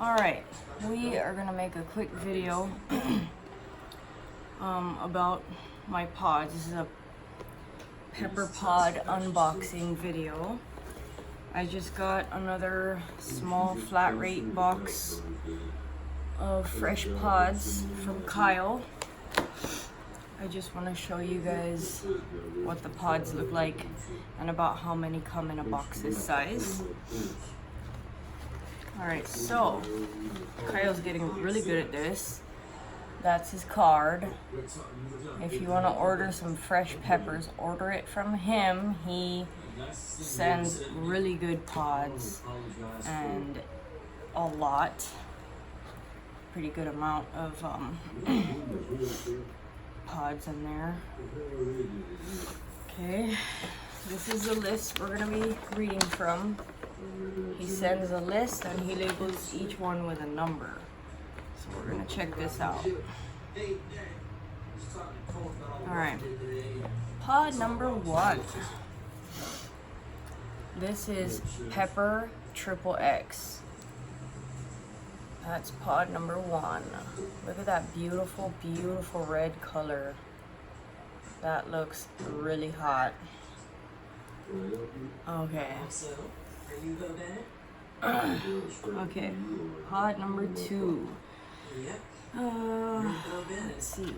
Alright, we are gonna make a quick video about my pods. This is a pepper pod unboxing video. I just got another small flat rate box of fresh pods from Kyle. I just want to show you guys what the pods look like and about how many come in a box this size. Alright, so Kyle's getting really good at this. That's his card. If you want to order some fresh peppers, order it from him. He sends really good pods and a lot. Pretty good amount of pods in there. Okay, this is the list we're going to be reading from. He sends a list and he labels each one with a number. So we're going to check this out. Alright, pod number 1. This is Pepper XXX. That's pod number 1. Look at that beautiful, beautiful red color. That looks really hot. Okay. Okay, pod number 2. Let's see.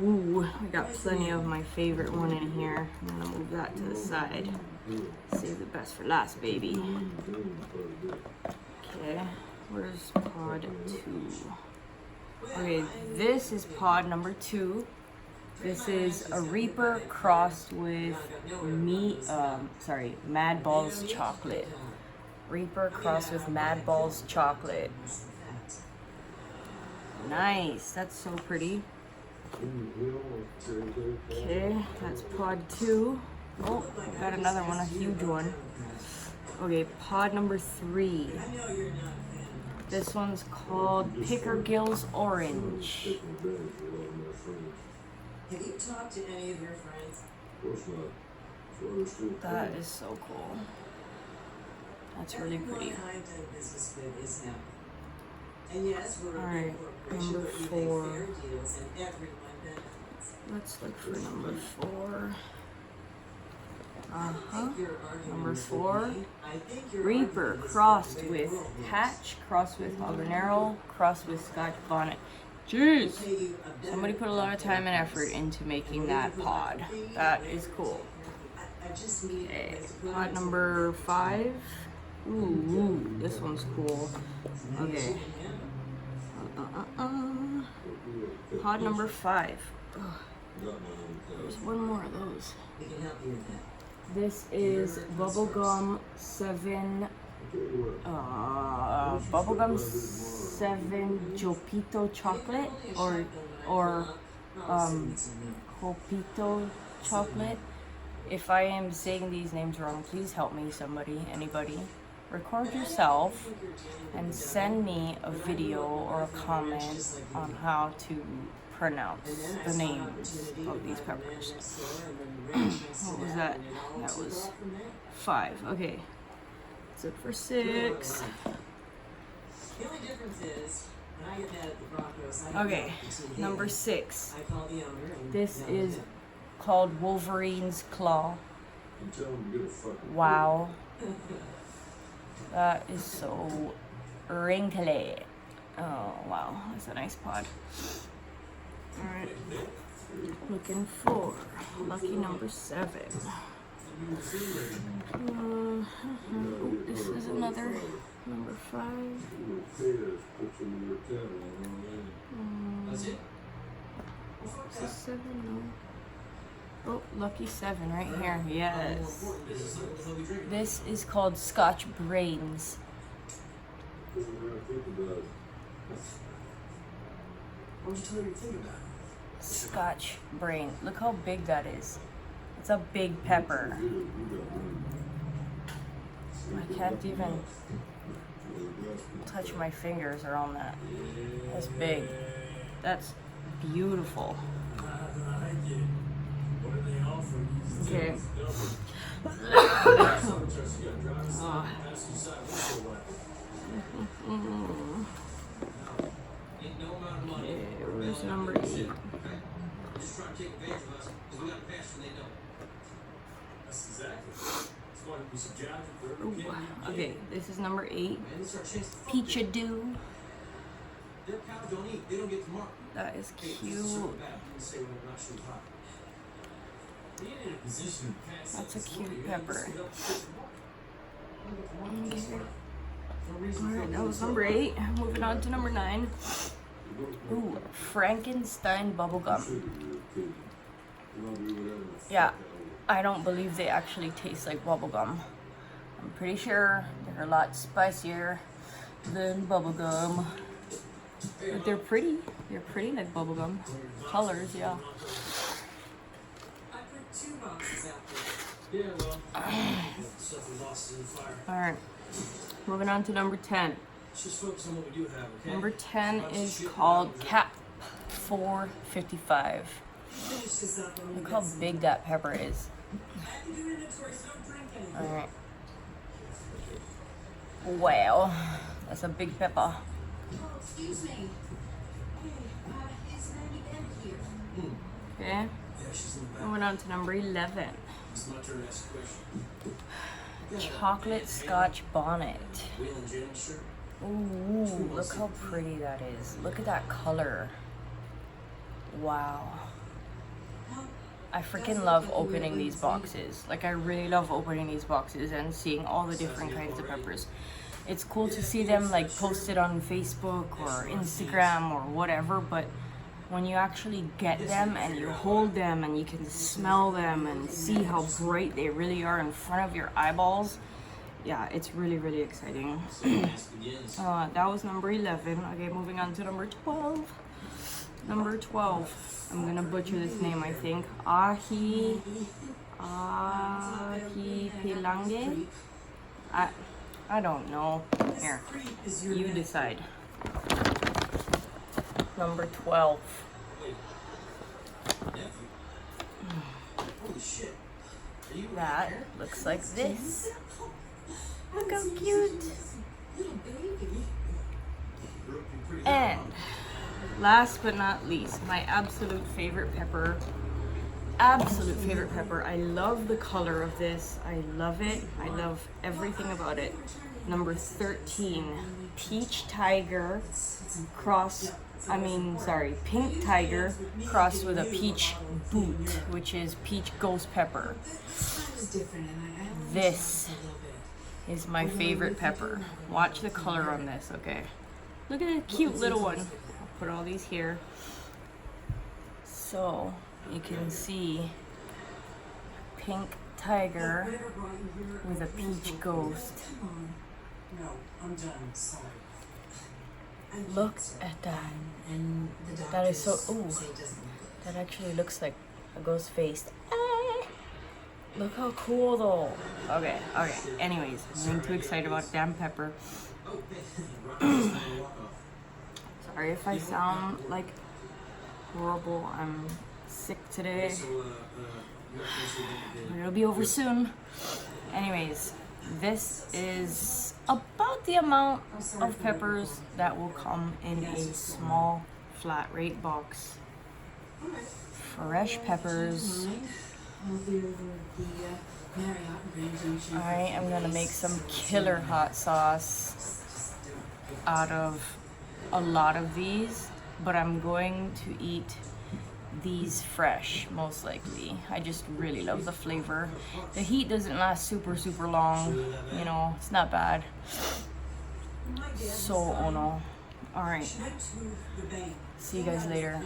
Ooh, I got plenty of my favorite one in here. I'm gonna move that to the side. Save the best for last, baby. Okay, where's pod 2? Okay, this is pod number 2. This is a Reaper crossed with Mad Balls chocolate. Reaper crossed with Mad Balls chocolate. Nice, that's so pretty. Okay, that's pod 2. Oh, I got another one, a huge one. Okay, pod number 3. This one's called Pickergill's Orange. Have you talked to any of your friends? That is so cool. That's really pretty. Alright, number 4. Let's look for number 4. Number 4. Reaper crossed with Hatch, crossed with Habanero, crossed with Scotch Bonnet. Jeez! Somebody put a lot of time and effort into making that pod. That is cool. Okay, pod number 5. Ooh, this one's cool. Okay. Pod number 5. There's one more of those. This is Bubblegum 7 Jopito chocolate or Hopito chocolate. If I am saying these names wrong, please help me, somebody, anybody. Record yourself and send me a video or a comment on how to pronounce the names of these peppers. What was that? That was 5. Okay. Let's look for 6. Okay, number 6. This is called Wolverine's Claw. Wow. That is so wrinkly. Oh, wow. That's a nice pod. Alright. Looking for lucky number 7. Oh, this is another number 5. Is this 7? No. Oh, lucky 7 right here. Yes. This is called Scotch Brains. Scotch Brain. Look how big that is. It's a big pepper. I can't even touch my fingers around that. That's big. That's beautiful. Okay. Shit. Just trying to take advantage of us because we got a pass and they don't. That's exactly. It's going to be subjective for every kid. Ooh, okay, this is number 8. Man, this is our chance to fuck Peachadoo. Their cows don't eat. They don't get to mark. That is Hey, cute. this is circle back. You can say when they're not shooting hot. Being in a position to pass That's a is cute one, you pepper. gotta get the mark. Alright, that was number 8. Moving on to number 9. Ooh, Frankenstein bubblegum. Yeah, I don't believe they actually taste like bubblegum. I'm pretty sure they're a lot spicier than bubblegum. But they're pretty. They're pretty like bubblegum. Colors, yeah. I put 2 boxes out there. Yeah, well, stuff we lost in the fire. Alright, moving on to number 10. Let's just focus on what we do have, okay? Number 10 is called Cap 455. Finish this up and Look how big that pepper is. I have to do inventory, so don't drink anything. Alright. Wow, that's a big pepper. Oh, excuse me. Hey, is Mandy Bennett here? Okay, Yeah, she's in the back. moving on to number 11. It's my turn to ask a question. Chocolate Scotch bonnet. Wheel and Jennings shirt. Ooh, look how pretty that is. Look at that color. Wow. I freaking love opening these boxes. Like, I really love opening these boxes and seeing all the different kinds of peppers. It's cool to see them like posted on Facebook or Instagram or whatever, but when you actually get them and you hold them and you can smell them and see how bright they really are in front of your eyeballs, yeah, it's really, really exciting. That was number 11. Okay, moving on to number 12. Number 12. I'm gonna butcher this name, I think. Ahi Pilange? I don't know. Here, you decide. Number 12. Wait. Nephew. Holy shit. Are you That looks like this. Look how cute. And last but not least, my absolute favorite pepper. Absolute favorite pepper. I love the color of this. I love it. I love everything about it. Number 13, Peach Tiger Pink Tiger crossed with a peach boot, which is peach ghost pepper. This is my favorite pepper. Watch the color on this, okay? Look at the cute little one. I'll put all these here. So you can see pink tiger with a peach ghost. No, I'm done. Sorry. Look at that. That is so, ooh, that actually looks like a ghost face. Look how cool though. Okay, anyways, I'm getting too excited about damn pepper. Sorry if I sound like horrible. I'm sick today. But it'll be over soon. Anyways, this is about the amount of peppers that will come in a small flat rate box. Fresh peppers. I am gonna make some killer hot sauce out of a lot of these, but I'm going to eat these fresh, most likely. I just really love the flavor. The heat doesn't last super long, you know, it's not bad. So, oh no. Alright, see you guys later.